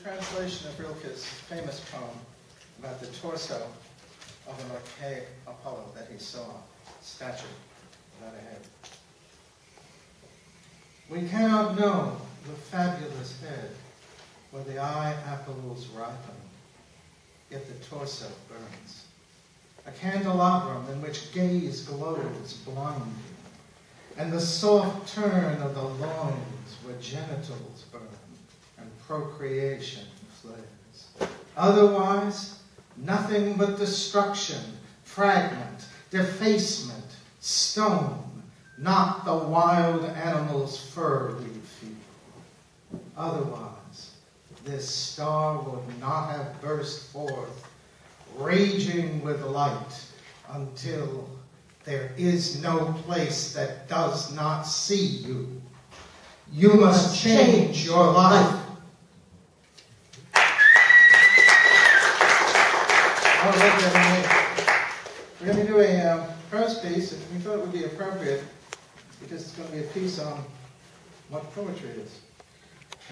translation of Rilke's famous poem about the torso of an archaic Apollo that he saw, statue without a head. We cannot know the fabulous head where the eye apples ripen, yet the torso burns. A candelabrum in which gaze glows blinding, and the soft turn of the loins where genitals burn and procreation flares. Otherwise, nothing but destruction, fragment, defacement, stone, not the wild animal's fur we feel. Otherwise, this star would not have burst forth, raging with light, until there is no place that does not see you. You must change your life. All right, everybody. We're going to do a prose piece, and we thought it would be appropriate because it's going to be a piece on what poetry is,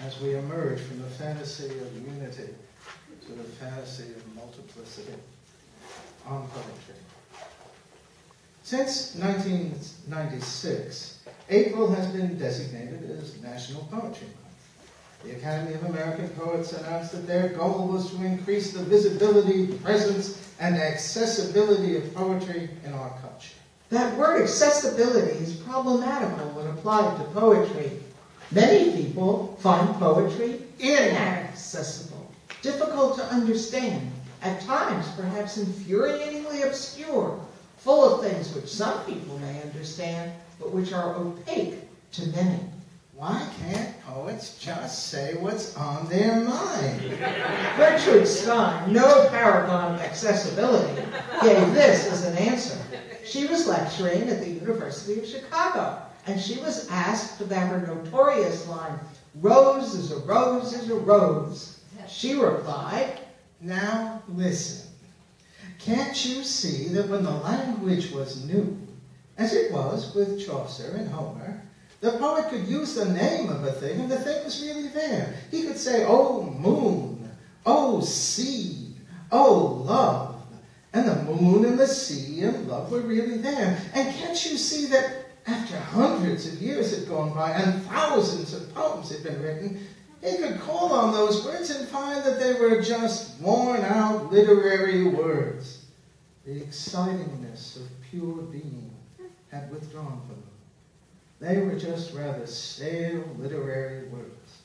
as we emerge from the fantasy of unity to the fantasy of multiplicity on poetry. Since 1996, April has been designated as National Poetry Month. The Academy of American Poets announced that their goal was to increase the visibility, presence, and accessibility of poetry in our culture. That word accessibility is problematical when applied to poetry. Many people find poetry inaccessible, difficult to understand, at times perhaps infuriatingly obscure, full of things which some people may understand, but which are opaque to many. Why can't poets just say what's on their mind? Gertrude Stein, no paragon of accessibility, gave this as an answer. She was lecturing at the University of Chicago, and she was asked about her notorious line, "Rose is a rose is a rose." She replied, "Now listen. Can't you see that when the language was new, as it was with Chaucer and Homer, the poet could use the name of a thing and the thing was really there? He could say, oh moon, oh sea, oh love, and the moon and the sea and love were really there. And can't you see that after hundreds of years had gone by and thousands of poems had been written, he could call on those words and find that they were just worn-out literary words. The excitingness of pure being had withdrawn from them. They were just rather stale literary words.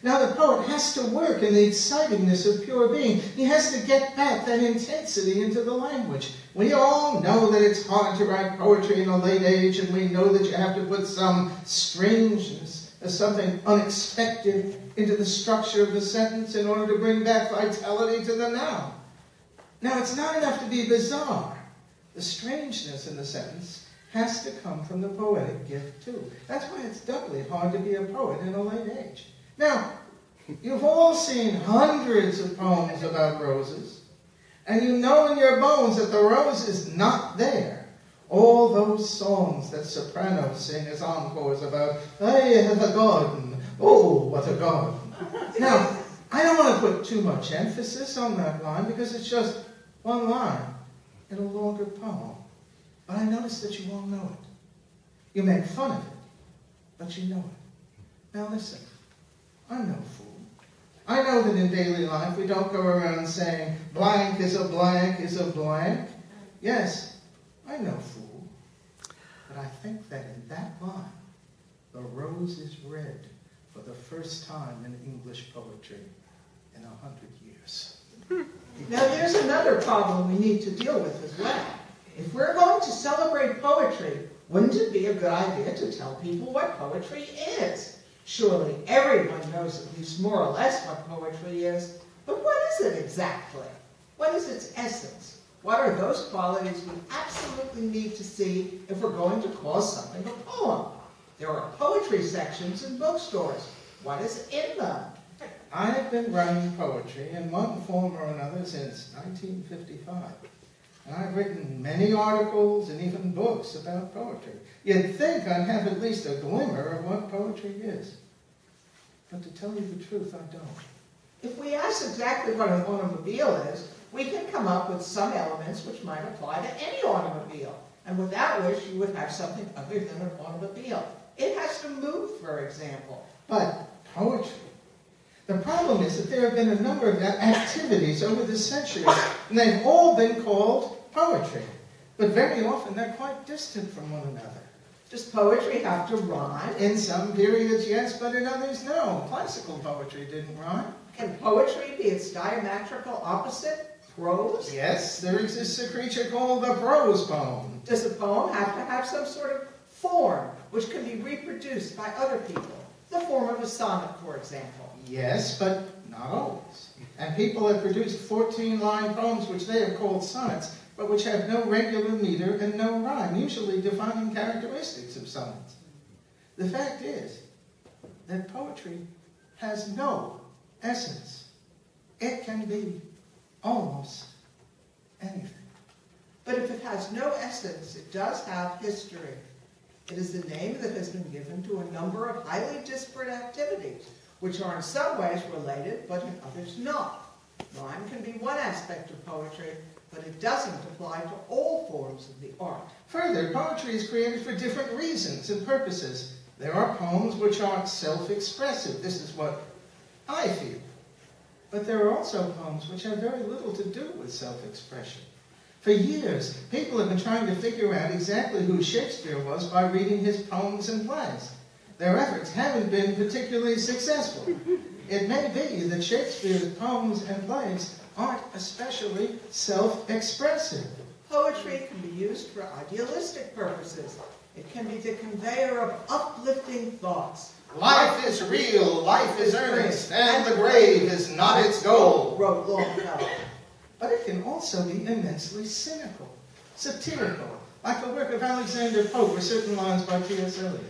Now the poet has to work in the excitingness of pure being. He has to get back that intensity into the language. We all know that it's hard to write poetry in a late age, and we know that you have to put some strangeness, something unexpected, into the structure of the sentence in order to bring back vitality to the noun. Now, it's not enough to be bizarre. The strangeness in the sentence has to come from the poetic gift, too. That's why it's doubly hard to be a poet in a late age. Now, you've all seen hundreds of poems about roses, and you know in your bones that the rose is not there. All those songs that sopranos sing as encores about, I have a garden, oh, what a garden. Now, I don't want to put too much emphasis on that line because it's just one line in a longer poem. But I notice that you all know it. You make fun of it, but you know it. Now listen, I'm no fool. I know that in daily life we don't go around saying blank is a blank is a blank. Yes, I'm no fool. But I think that in that line, the rose is red for the first time in English poetry in 100 years. now there's another problem we need to deal with as well. If we're going to celebrate poetry, wouldn't it be a good idea to tell people what poetry is? Surely everyone knows at least more or less what poetry is, but what is it exactly? What is its essence? What are those qualities we absolutely need to see if we're going to call something a poem? There are poetry sections in bookstores. What is in them? I have been writing poetry in one form or another since 1955. And I've written many articles and even books about poetry. You'd think I'd have at least a glimmer of what poetry is. But to tell you the truth, I don't. If we ask exactly what an automobile is, we can come up with some elements which might apply to any automobile, and without which you would have something other than an automobile. It has to move, for example. But poetry. The problem is that there have been a number of activities over the centuries, and they've all been called poetry. But very often they're quite distant from one another. Does poetry have to rhyme? In some periods, yes, but in others, no. Classical poetry didn't rhyme. Can poetry be its diametrical opposite, prose? Yes, there exists a creature called a prose poem. Does a poem have to have some sort of form which can be reproduced by other people? The form of a sonnet, for example. Yes, but not always. And people have produced 14-line poems which they have called sonnets, but which have no regular meter and no rhyme, usually defining characteristics of sonnets. The fact is that poetry has no essence. It can be almost anything. But if it has no essence, it does have history. It is the name that has been given to a number of highly disparate activities, which are in some ways related, but in others not. Rhyme can be one aspect of poetry, but it doesn't apply to all forms of the art. Further, poetry is created for different reasons and purposes. There are poems which are self-expressive. This is what I feel. But there are also poems which have very little to do with self-expression. For years, people have been trying to figure out exactly who Shakespeare was by reading his poems and plays. Their efforts haven't been particularly successful. It may be that Shakespeare's poems and plays aren't especially self-expressive. Poetry can be used for idealistic purposes. It can be the conveyor of uplifting thoughts. Life is real, life is earnest, and the grave is not its goal, wrote Longfellow. But it can also be immensely cynical, satirical, like the work of Alexander Pope or certain lines by T.S. Eliot.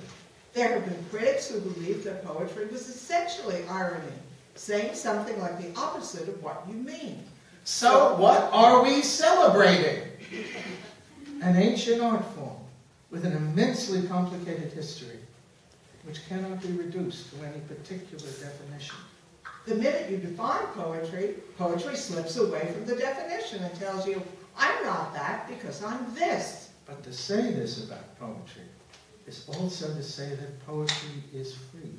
There have been critics who believed that poetry was essentially irony, saying something like the opposite of what you mean. So what are we celebrating? An ancient art form with an immensely complicated history, which cannot be reduced to any particular definition. The minute you define poetry, poetry slips away from the definition and tells you, I'm not that because I'm this. But to say this about poetry is also to say that poetry is free.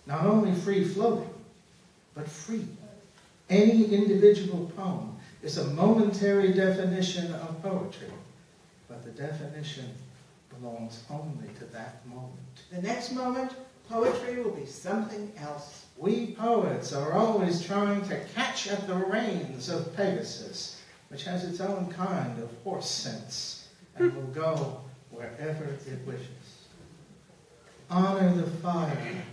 Not only free-floating, but free. Any individual poem is a momentary definition of poetry, but the definition belongs only to that moment. The next moment, poetry will be something else. We poets are always trying to catch at the reins of Pegasus, which has its own kind of horse sense and will go wherever it wishes. Honor the fire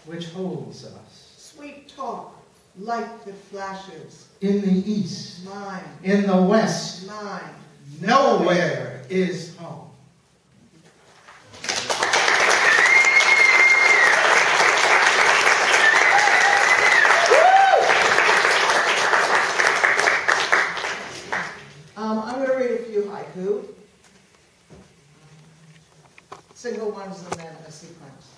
which holds us. Sweet talk, light that flashes. In the east, Mine. in the west, Mine. nowhere is home. I'm going to read a few haiku. Single ones and then a sequence.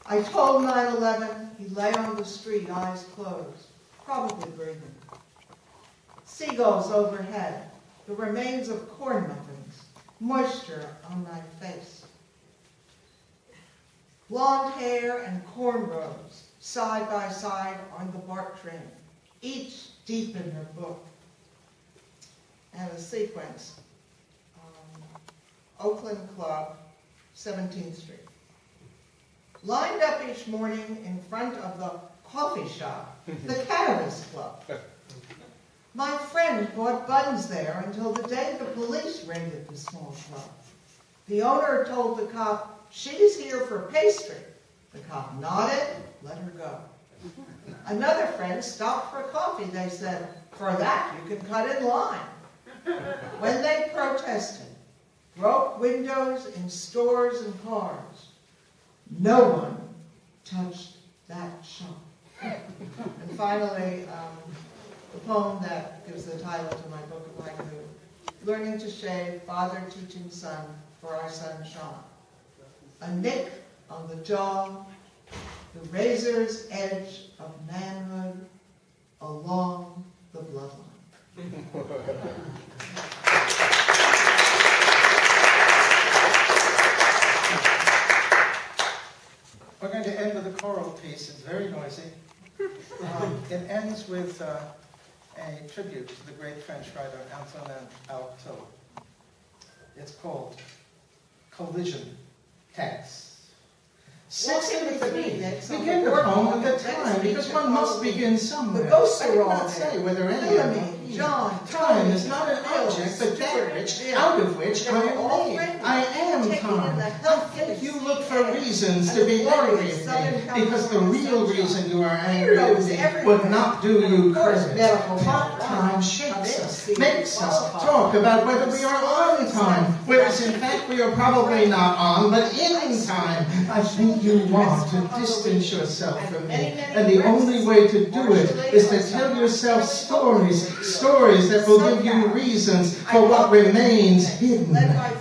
I told 9/11 he lay on the street, eyes closed, probably breathing. Seagulls overhead, the remains of corn muffins, moisture on my face. Blonde hair and cornrows, side by side on the BART train, each deep in her book. And a sequence. Oakland Club, 17th Street. Lined up each morning in front of the coffee shop, the Cannabis Club. My friend bought buns there until the day the police raided the small club. The owner told the cop, she's here for pastry. The cop nodded, let her go. Another friend stopped for coffee. They said, for that you can cut in line. When they protested, broke windows in stores and cars, no one touched that shop. And finally, the poem that gives the title to my book of haiku, Learning to Shave, Father Teaching Son, for our son Sean. A nick on the jaw, the razor's edge of manhood, It ends with a tribute to the great French writer Antonin Artaud. It's called Collision Text. 6:33. Begin the poem at the time, because one must begin somewhere. I did not say whether any of them. Time is not an object, but that which, out of which I am made. I am time. I think you look for reasons to be angry at me, because the real reason you are angry at me would not do you credit. Time shapes us, makes us talk about whether we are on time, whereas in fact we are probably not on, but in time. I think you want to distance yourself from me, and the only way to do it is to tell yourself stories that will give you reasons for what remains hidden.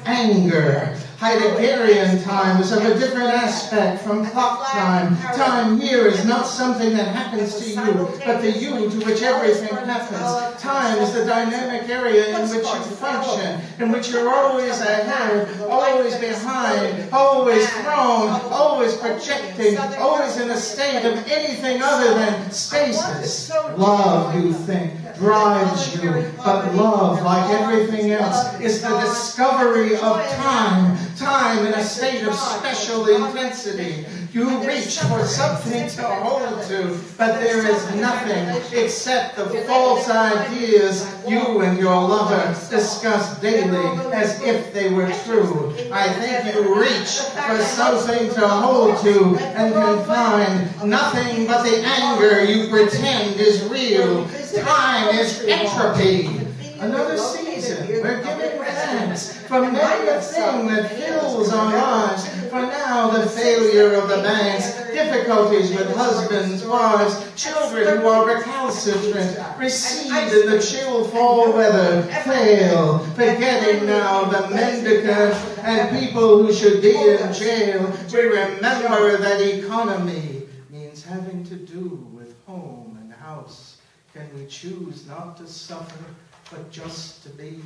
Anger. Heideggerian time is of a different aspect from clock time. Time here is not something that happens to you, but the you to which everything happens. Time is the dynamic area in which you function, in which you're always ahead, always behind, always thrown, always projecting, always in a state of anything other than stasis. Love, you think, drives you, but love, like everything else, is the discovery of time. Time in a state of special intensity. You reach for something to hold to, but there is nothing except the false ideas you and your lover discuss daily as if they were true. I think you reach for something to hold to and can find nothing but the anger you pretend is real. Time is entropy. Another season, we're giving thanks for many a thing that fills our lives. For now, the failure of the banks, difficulties with husbands, wives, children who are recalcitrant, recede in the chill fall weather, fail, forgetting now the mendicant and people who should be in jail. We remember that economy means having to do with home and house. Can we choose not to suffer, but just to be?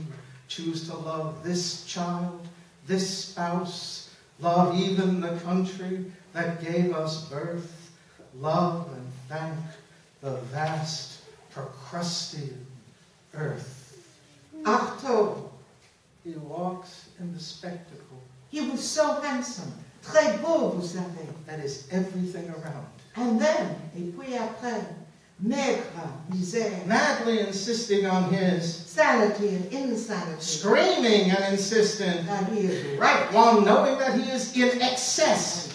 Choose to love this child, this spouse, love even the country that gave us birth, love and thank the vast, procrustean earth. Artaud. He walks in the spectacle. He was so handsome. Très beau, vous savez. That is everything around. And then, et puis après, maigre, misère. Madly insisting on his sanity and insanity. Screaming and insistent that he is right, while knowing that he is in excess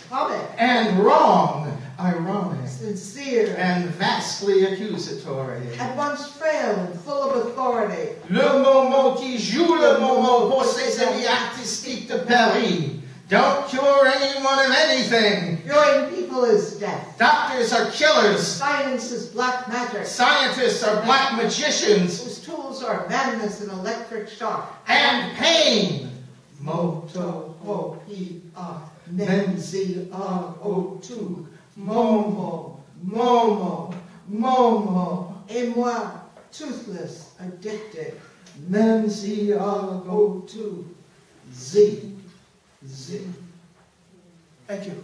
and wrong, ironic, sincere, and vastly accusatory. At once frail and full of authority. Le moment qui joue le moment pour ces amis artistiques de Paris. Don't cure anyone of anything. Curing people is death. Doctors are killers. Science is black magic. Scientists are black magicians. Whose tools are madness and electric shock. And pain. Moto ho hi a menzi a o tu. Momo, momo, momo. Et moi, toothless, addicted. Menzi a o tu. Z. Thank you.